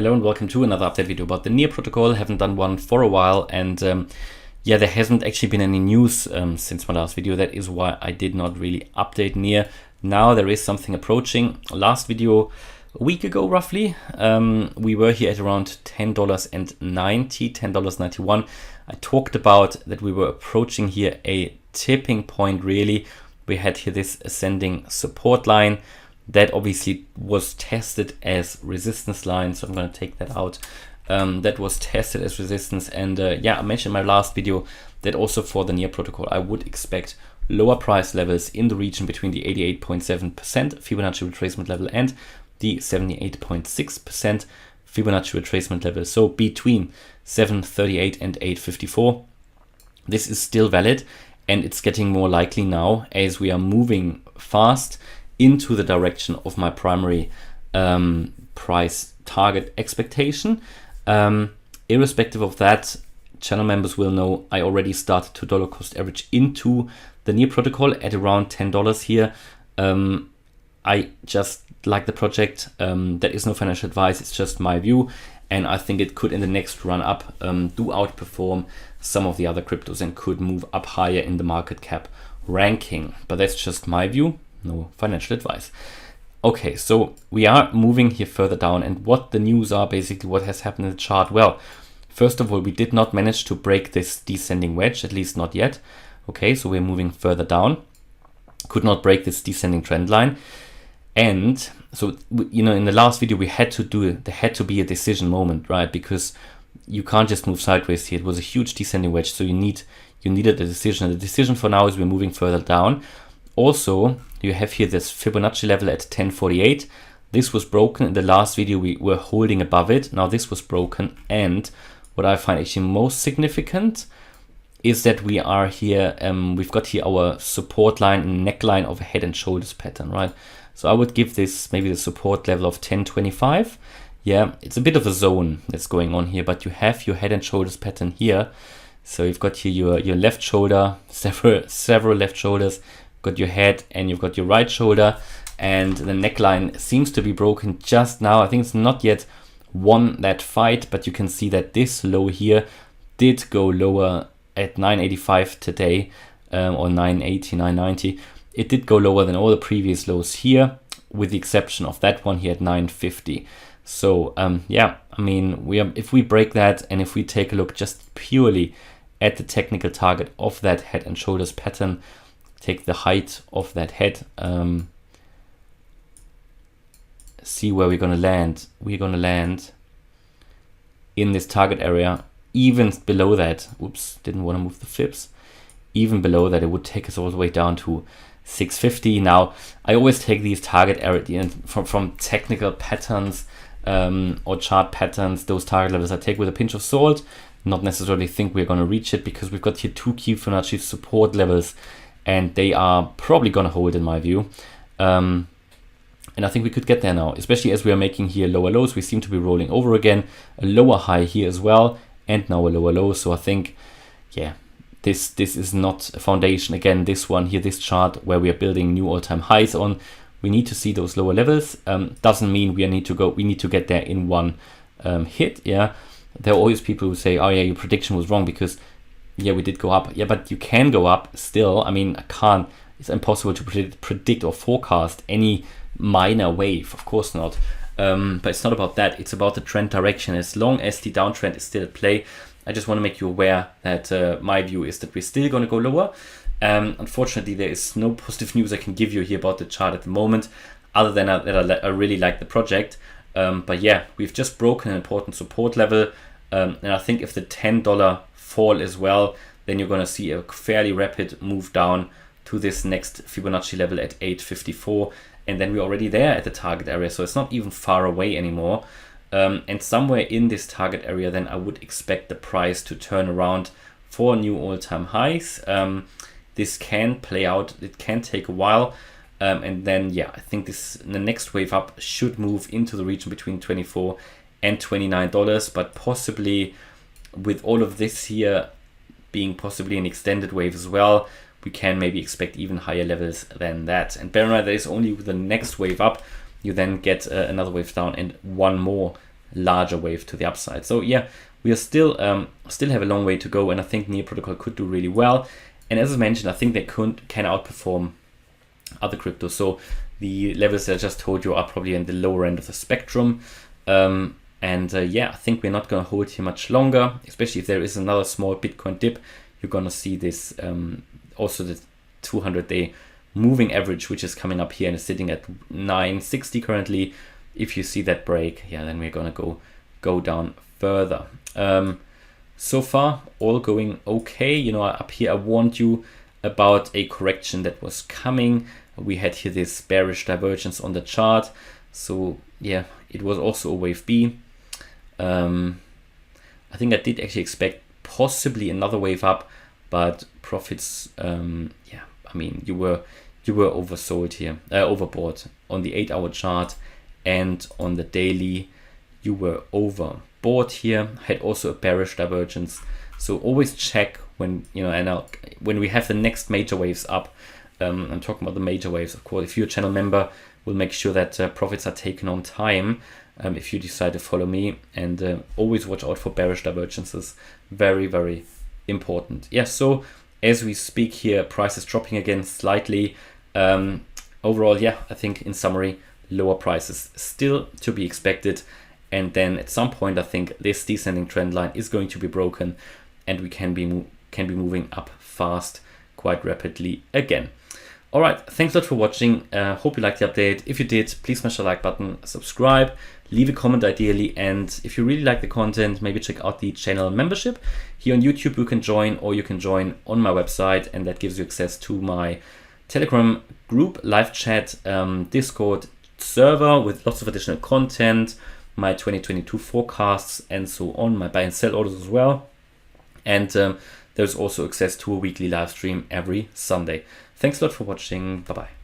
Hello and welcome to another update video about the Near protocol. Haven't done one for a while, and yeah, there hasn't actually been any news since my last video. That is why I did not really update Near. Now there is something approaching. Last video a week ago roughly, we were here at around $10.90, $10.91. I talked about that we were approaching here a tipping point really. We had here this ascending support line that obviously was tested as resistance line, so I'm going to take that out. That was tested as resistance, and yeah, I mentioned in my last video that also for the Near protocol I would expect lower price levels in the region between the 88.7% Fibonacci retracement level and the 78.6% Fibonacci retracement level, so between 738 and 854. This is still valid, and it's getting more likely now as we are moving fast into the direction of my primary price target expectation. Irrespective of that, channel members will know I already started to dollar cost average into the Near protocol at around $10 here. I just like the project. That is no financial advice, it's just my view, and I think it could in the next run up do outperform some of the other cryptos and could move up higher in the market cap ranking, but that's just my view, no financial advice. Okay, so we are moving here further down, and what the news are, basically what has happened in the chart. Well, first of all, we did not manage to break this descending wedge, at least not yet. Okay, so we're moving further down, could not break this descending trend line. And so, you know, in the last video we had to do it, there had to be a decision moment, right? Because you can't just move sideways here. It was a huge descending wedge, so you needed a decision. And the decision for now is we're moving further down. Also, you have here this Fibonacci level at 1048. This was broken in the last video. We were holding above it. Now this was broken, and what I find actually most significant is that we are here, we've got here our support line and neckline of a head and shoulders pattern, right? So I would give this maybe the support level of 1025. Yeah, it's a bit of a zone that's going on here, but you have your head and shoulders pattern here. So you've got here your left shoulder, several left shoulders, got your head, and you've got your right shoulder, and the neckline seems to be broken just now. I think it's not yet won that fight, but you can see that this low here did go lower at 985 today, or 980, 990. It did go lower than all the previous lows here, with the exception of that one here at 950. So yeah, I mean, if we break that, and if we take a look just purely at the technical target of that head and shoulders pattern, take the height of that head, see where we're going to land. We're going to land in this target area, even below that. Oops, didn't want to move the fibs. Even below that, it would take us all the way down to 650. Now, I always take these target areas from technical patterns or chart patterns. Those target levels I take with a pinch of salt. Not necessarily think we're going to reach it, because we've got here two key Fibonacci support levels, and they are probably going to hold in my view. And I think we could get there now, especially as we are making here lower lows. We seem to be rolling over again, a lower high here as well, and now a lower low. So I think, yeah, this is not a foundation. Again, this one here, this chart where we are building new all-time highs on, we need to see those lower levels. Doesn't mean we need to get there in one hit. Yeah, there are always people who say, oh yeah, your prediction was wrong because yeah, we did go up. Yeah, but you can go up still. I mean, it's impossible to predict or forecast any minor wave, of course not. But it's not about that, it's about the trend direction. As long as the downtrend is still at play, I just want to make you aware that my view is that we're still going to go lower. Unfortunately, there is no positive news I can give you here about the chart at the moment, other than that I really like the project. But yeah, we've just broken an important support level, and I think if the $10 fall as well, then you're going to see a fairly rapid move down to this next Fibonacci level at 854, and then we're already there at the target area, so it's not even far away anymore. And somewhere in this target area, then I would expect the price to turn around for new all-time highs. This can play out, it can take a while, and then yeah, I think the next wave up should move into the region between $24 and $29, but possibly with all of this here being possibly an extended wave as well, we can maybe expect even higher levels than that. And bear in mind, that is only with the next wave up. You then get another wave down and one more larger wave to the upside. So yeah, we are still have a long way to go, and I think Near Protocol could do really well. And as I mentioned, I think they can outperform other cryptos. So the levels that I just told you are probably in the lower end of the spectrum. Yeah, I think we're not going to hold here much longer, especially if there is another small Bitcoin dip. You're going to see this, also the 200-day moving average, which is coming up here and is sitting at 960 currently. If you see that break, yeah, then we're going to go down further. So far, all going okay. You know, up here I warned you about a correction that was coming. We had here this bearish divergence on the chart. So yeah, it was also a wave B. I think I did actually expect possibly another wave up, but profits, yeah, I mean, you were oversold here, overbought on the 8-hour chart, and on the daily you were overbought here. Had also a bearish divergence. So always check when, you know, and when we have the next major waves up. I'm talking about the major waves, of course. If you're a channel member, we'll make sure that profits are taken on time. If you decide to follow me, and always watch out for bearish divergences. Very, very important. Yeah, so as we speak here, price is dropping again slightly. Overall, yeah, I think in summary, lower prices still to be expected. And then at some point, I think this descending trend line is going to be broken, and we can be moving up fast, quite rapidly again. All right, thanks a lot for watching. Hope you liked the update. If you did, please smash the like button, subscribe, leave a comment ideally, and if you really like the content, maybe check out the channel membership. Here on YouTube you can join, or you can join on my website, and that gives you access to my Telegram group, live chat, Discord server with lots of additional content, my 2022 forecasts, and so on, my buy and sell orders as well. And there's also access to a weekly live stream every Sunday. Thanks a lot for watching. Bye-bye.